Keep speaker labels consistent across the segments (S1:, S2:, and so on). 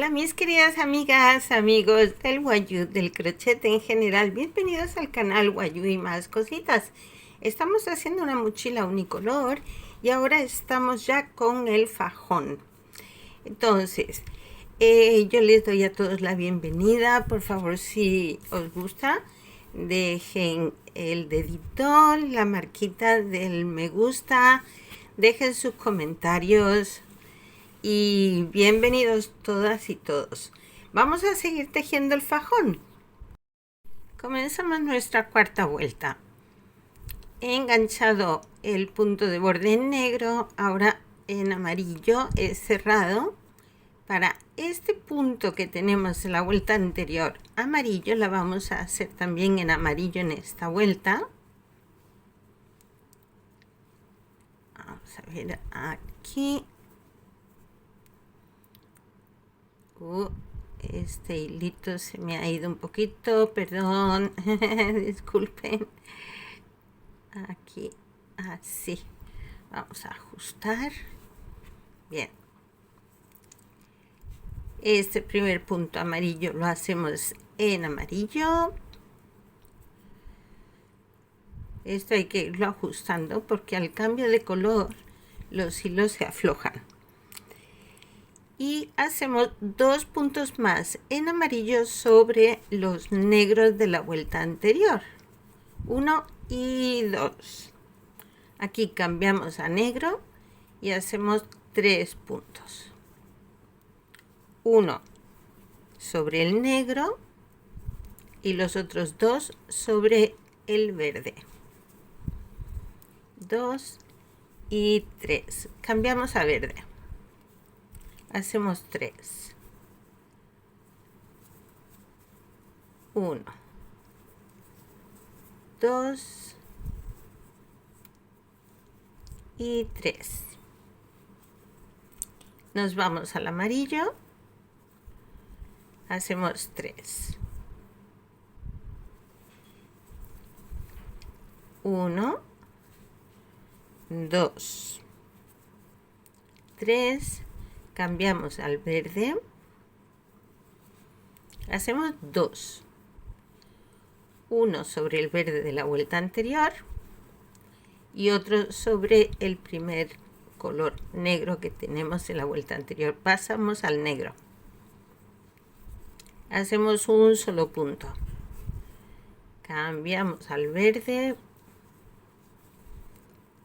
S1: Hola mis queridas amigas, amigos del Wayuu, del crochet en general, bienvenidos al canal Wayuu y más cositas. Estamos haciendo una mochila unicolor y ahora estamos ya con el fajón. Entonces, yo les doy a todos la bienvenida. Por favor, si os gusta, dejen el dedito, la marquita del me gusta, dejen sus comentarios. Y bienvenidos todas y todos. Vamos a seguir tejiendo el fajón. Comenzamos nuestra cuarta vuelta. He enganchado el punto de borde en negro, ahora en amarillo he cerrado. Para este punto que tenemos en la vuelta anterior amarillo, la vamos a hacer también en amarillo en esta vuelta. Vamos a ver aquí. Este hilito se me ha ido un poquito, perdón, disculpen. Aquí, así. Vamos a ajustar. Bien. Este primer punto amarillo lo hacemos en amarillo. Esto hay que irlo ajustando porque al cambio de color los hilos se aflojan. Y hacemos 2 puntos más en amarillo sobre los negros de la vuelta anterior, 1 y 2. Aquí cambiamos a negro y hacemos 3 puntos, 1 sobre el negro y los otros 2 sobre el verde, 2 y 3. Cambiamos a verde. Hacemos 3, 1, 2 y 3. Nos vamos al amarillo, hacemos 3, 1, 2, 3. Cambiamos al verde, hacemos 2, 1 sobre el verde de la vuelta anterior y otro sobre el primer color negro que tenemos en la vuelta anterior. Pasamos al negro, hacemos un solo punto, cambiamos al verde,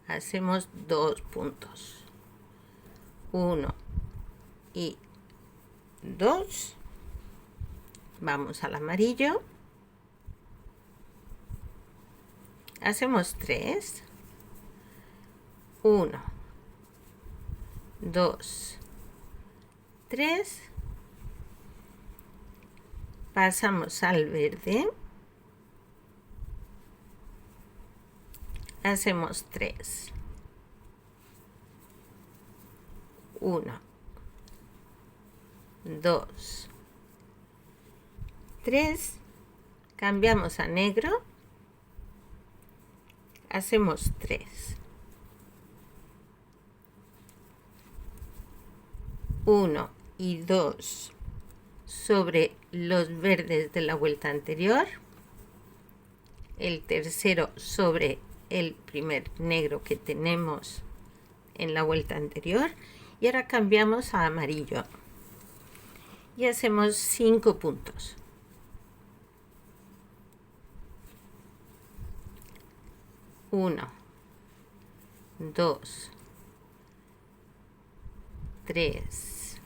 S1: hacemos 2 puntos, 1 y 2. Vamos al amarillo, hacemos 3, 1, 2, 3. Pasamos al verde, hacemos 3, 1, 2, 3. Cambiamos a negro, hacemos 3, 1 y 2 sobre los verdes de la vuelta anterior, el tercero sobre el primer negro que tenemos en la vuelta anterior, y ahora cambiamos a amarillo y hacemos 5 puntos, 1, 2, 3,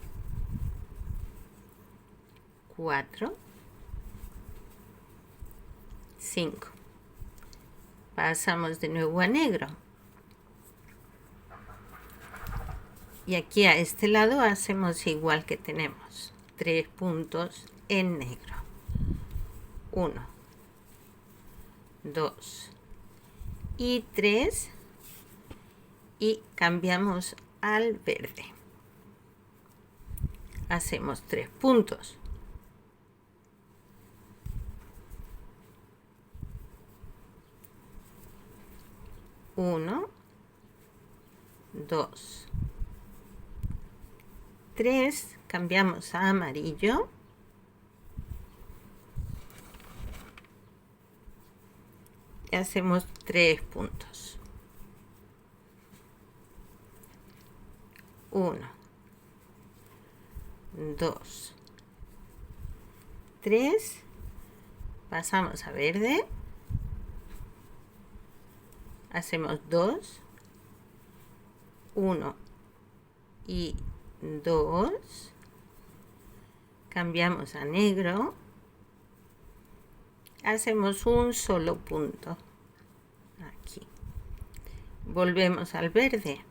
S1: 4, 5. Pasamos de nuevo a negro y aquí a este lado hacemos igual que tenemos 3 puntos en negro, 1, 2 y 3, y cambiamos al verde, hacemos 3 puntos, 1, 2, 3. cambiamos a amarillo. Y hacemos 3 puntos. 1, 2, 3. Pasamos a verde. Hacemos 2, 1 y 2. Cambiamos a negro. Hacemos un solo punto. Aquí. Volvemos al verde.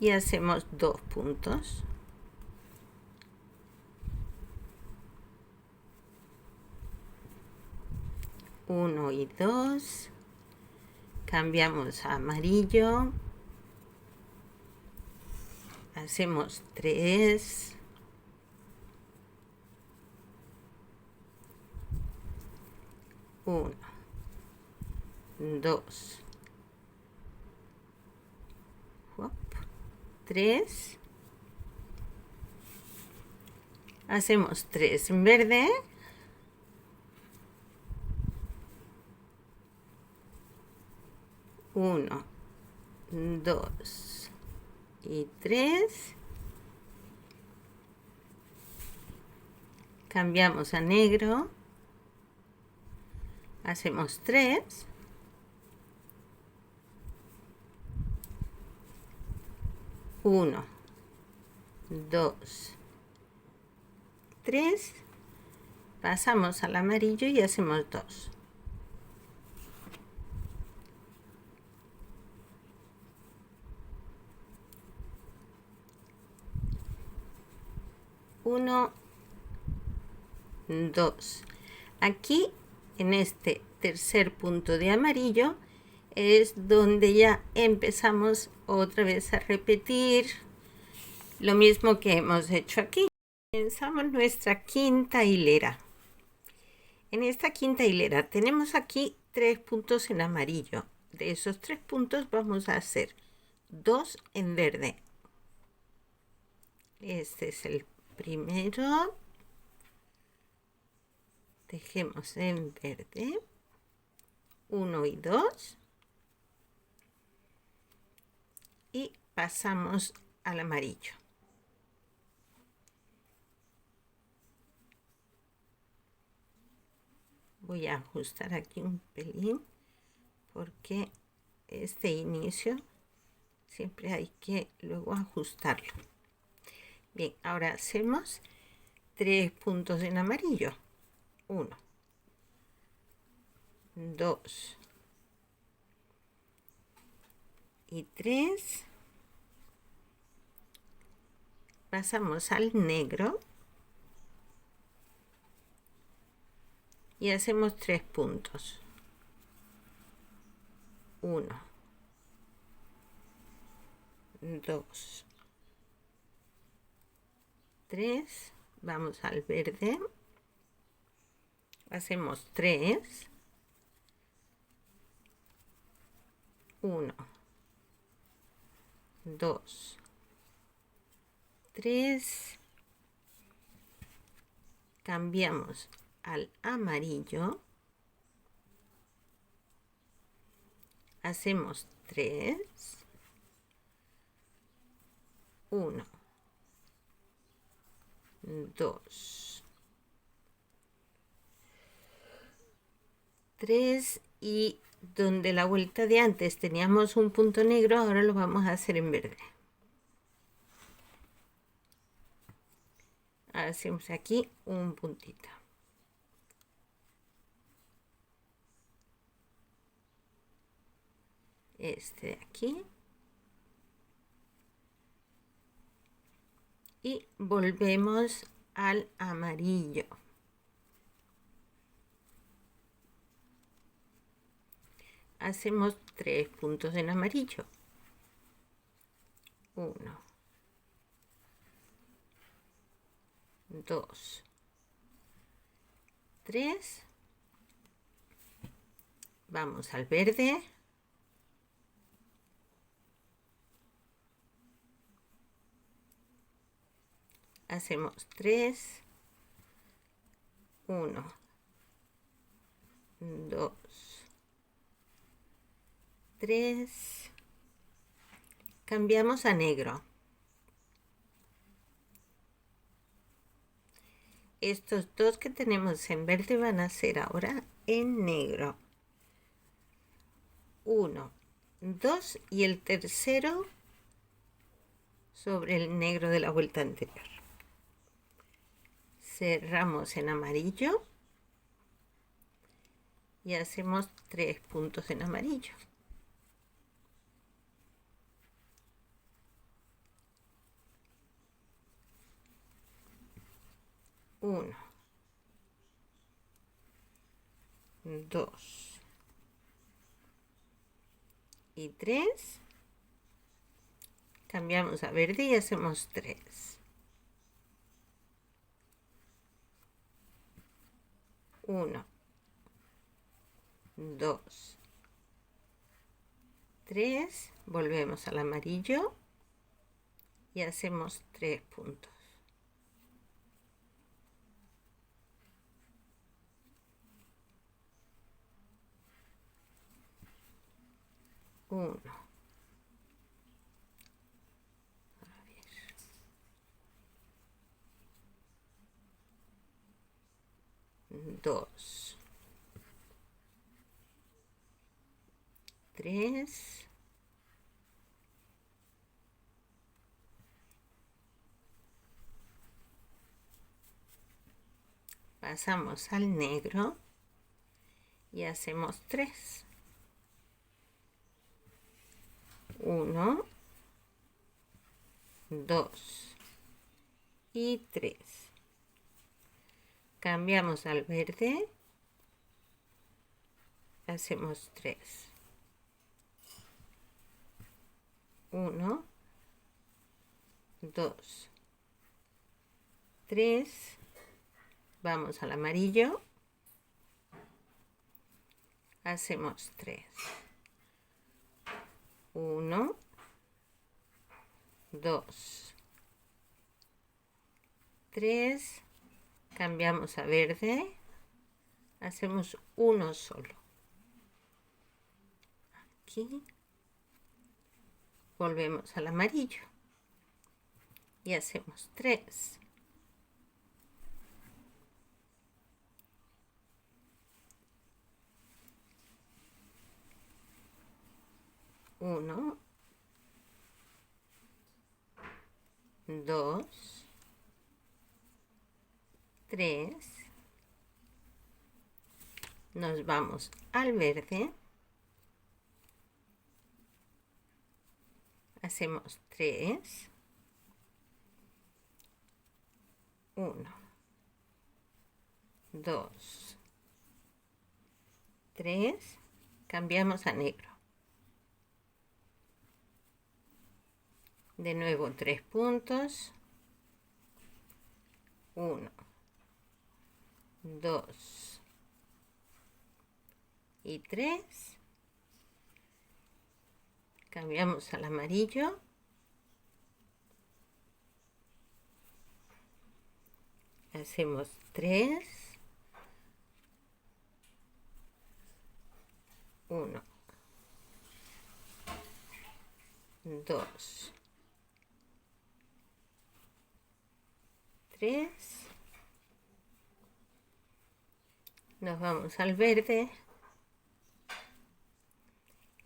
S1: Y hacemos 2 puntos. 1 y 2. Cambiamos a amarillo. Hacemos 3. 1, 2, 3. Hacemos 3 en verde. 1, 2 y 3. Cambiamos a negro. Hacemos 3. 1, 2, 3. Pasamos al amarillo y hacemos 2. 1, 2. Aquí, en este tercer punto de amarillo, es donde ya empezamos otra vez a repetir lo mismo que hemos hecho aquí. Comenzamos nuestra quinta hilera. En esta quinta hilera tenemos aquí 3 puntos en amarillo. De esos 3 puntos vamos a hacer 2 en verde. Este es el primero. Dejemos en verde 1 y 2 y pasamos al amarillo. Voy a ajustar aquí un pelín porque este inicio siempre hay que luego ajustarlo. Bien, ahora hacemos 3 puntos en amarillo. 1, 2 y 3. Pasamos al negro y hacemos 3 puntos. 1, 2, 3. Vamos al verde. Hacemos 3. 1, 2, 3. Cambiamos al amarillo. Hacemos 3. 1, 2, 3 y donde la vuelta de antes teníamos un punto negro, ahora lo vamos a hacer en verde. Hacemos aquí un puntito. Este de aquí. Y volvemos al amarillo. Hacemos 3 puntos en amarillo. 1, 2, 3. Vamos al verde. hacemos 3, 1, 2, 3, cambiamos a negro. Estos dos que tenemos en verde van a ser ahora en negro. 1, 2 y el tercero sobre el negro de la vuelta anterior. Cerramos en amarillo y hacemos 3 puntos en amarillo. Uno, 2 y 3. Cambiamos a verde y hacemos 3. 1, 2, 3. Volvemos al amarillo y hacemos 3 puntos. 1, 2, 3, pasamos al negro y hacemos 3. 1, 2 y 3. Cambiamos al verde, hacemos 3. 1, 2, 3. Vamos al amarillo, hacemos 3. 1, 2, 3. Cambiamos a verde, hacemos uno solo. Aquí volvemos al amarillo y hacemos 3. 1, 2, 3. Nos vamos al verde, hacemos 3. 1, 2, 3. Cambiamos a negro. De nuevo 3 puntos. 1, 2 y 3. Cambiamos al amarillo. Hacemos 3. 1, 2, 3. Nos vamos al verde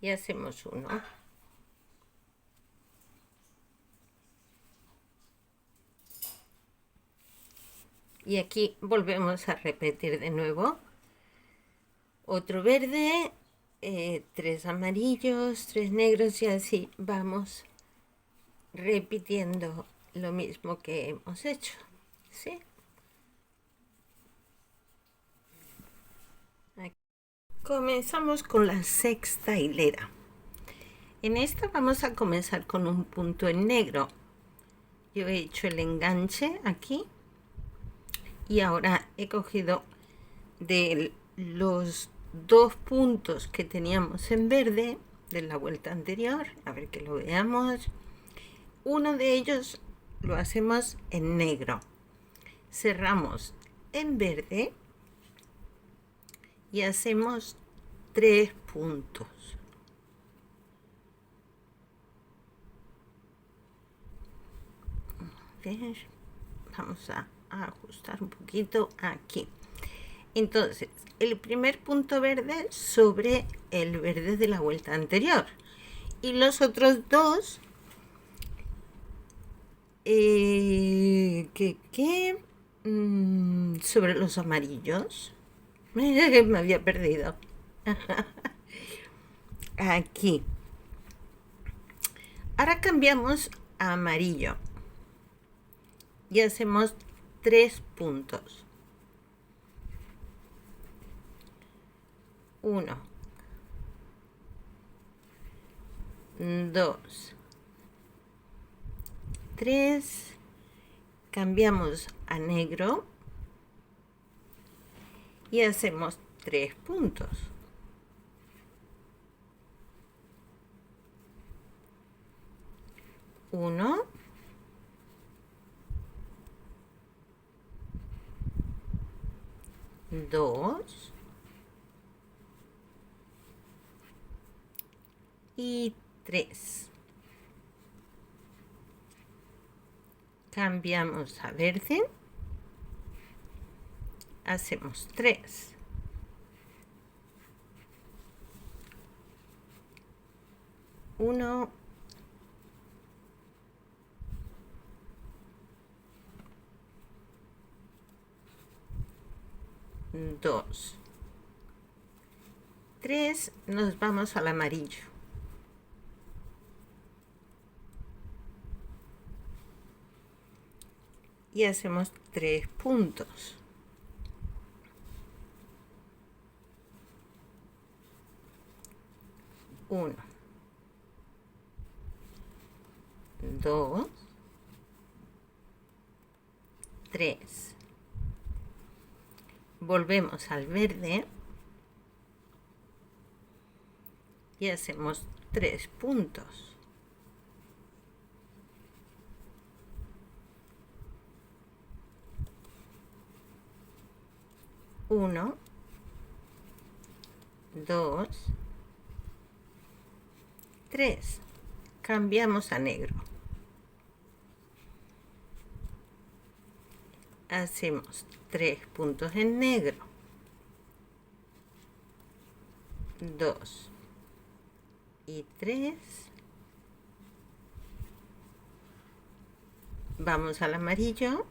S1: y hacemos 1. Y aquí volvemos a repetir de nuevo. Otro verde, 3 amarillos, 3 negros y así vamos repitiendo lo mismo que hemos hecho, ¿sí? Aquí. Comenzamos con la sexta hilera. En esta vamos a comenzar con un punto en negro. Yo he hecho el enganche aquí y ahora he cogido de los 2 puntos que teníamos en verde de la vuelta anterior, a ver que lo veamos. Uno de ellos lo hacemos en negro. Cerramos en verde y hacemos 3 puntos. A ver, vamos a ajustar un poquito aquí. Entonces, el primer punto verde sobre el verde de la vuelta anterior. Y los otros dos, sobre los amarillos. Me había perdido. Aquí. Ahora cambiamos a amarillo. Y hacemos 3 puntos. 1, 2, 3. Cambiamos a negro y hacemos 3 puntos. 1, 2 y 3. Cambiamos a verde. Hacemos 3. 1, 2, 3. Nos vamos al amarillo. Y hacemos 3 puntos. 1, 2, 3. Volvemos al verde y hacemos 3 puntos. 1, 2, 3. Cambiamos a negro. Hacemos 3 puntos en negro. 2 y 3. Vamos al amarillo.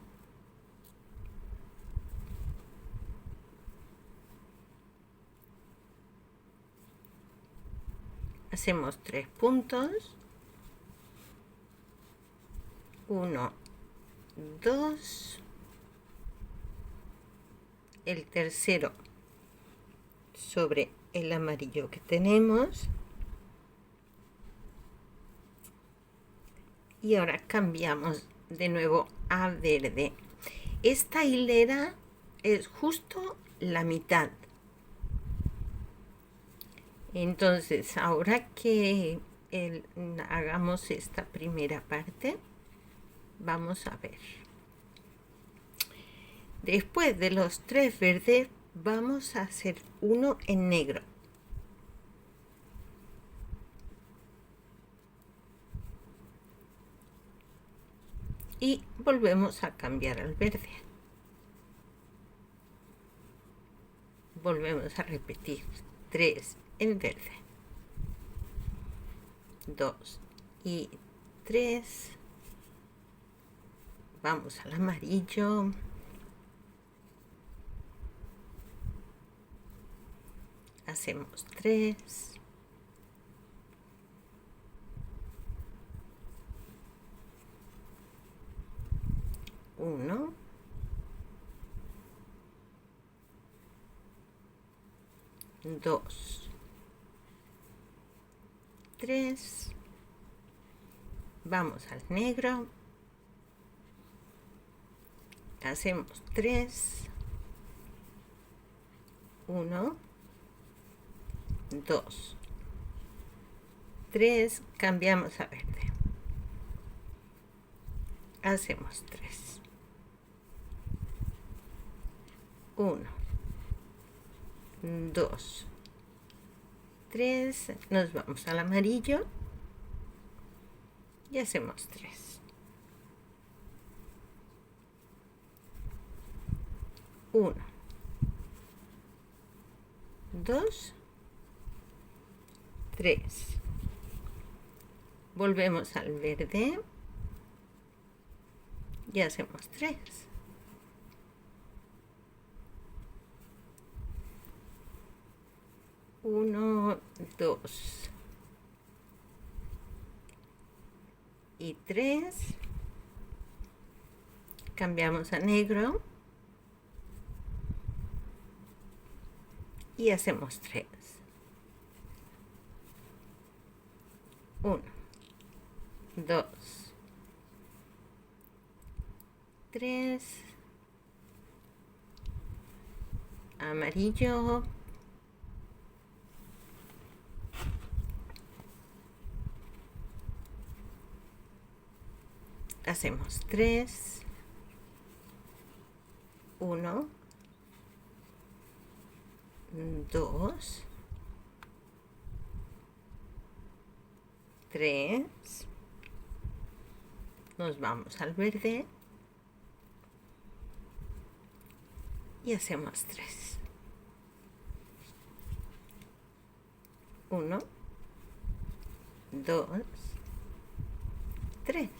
S1: Hacemos 3 puntos. 1, 2. El tercero sobre el amarillo que tenemos. Y ahora cambiamos de nuevo a verde. Esta hilera es justo la mitad. Entonces, ahora que hagamos esta primera parte, vamos a ver. Después de los 3 verdes, vamos a hacer uno en negro. Y volvemos a cambiar al verde. Volvemos a repetir 3 en verde. 2 y 3. Vamos al amarillo. Hacemos 3. 1, 2, 3. Vamos al negro. Hacemos 3. 1, 2, 3. Cambiamos a verde. hacemos 3. 1, 2, 3, nos vamos al amarillo y hacemos 3. 1, 2, 3. Volvemos al verde y hacemos 3. 1, 2 y 3. Cambiamos a negro y hacemos 3. 1, 2, 3. Amarillo. Hacemos 3. 1, 2, 3. Nos vamos al verde y hacemos 3. 1, 2, 3.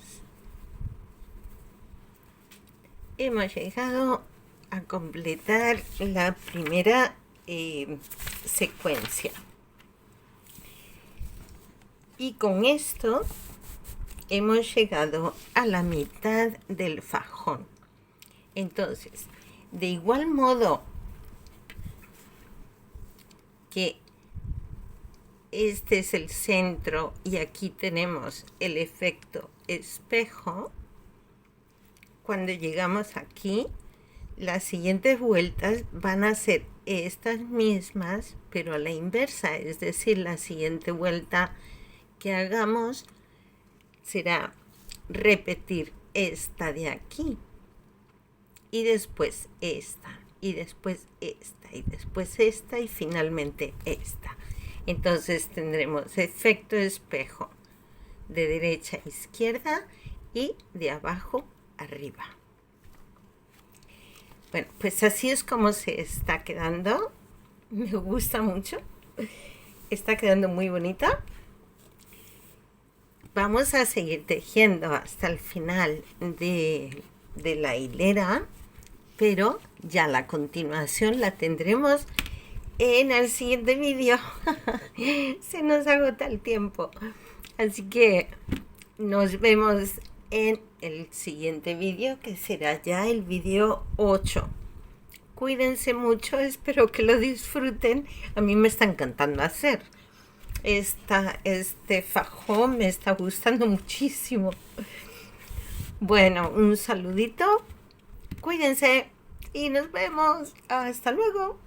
S1: Hemos llegado a completar la primera secuencia. Y con esto hemos llegado a la mitad del fajón. Entonces, de igual modo que este es el centro y aquí tenemos el efecto espejo, cuando llegamos aquí, las siguientes vueltas van a ser estas mismas, pero a la inversa, es decir, la siguiente vuelta que hagamos será repetir esta de aquí, y después esta, y después esta, y después esta, y finalmente esta. Entonces tendremos efecto espejo de derecha a izquierda y de abajo arriba. Bueno, pues así es como se está quedando. Me gusta mucho. Está quedando muy bonita. Vamos a seguir tejiendo hasta el final de la hilera, pero ya la continuación la tendremos en el siguiente vídeo. Se nos agota el tiempo. Así que nos vemos en el siguiente vídeo, que será ya el vídeo 8. Cuídense mucho, espero que lo disfruten. A mí me está encantando hacer este fajón, me está gustando muchísimo. Bueno, un saludito, cuídense y nos vemos. Hasta luego.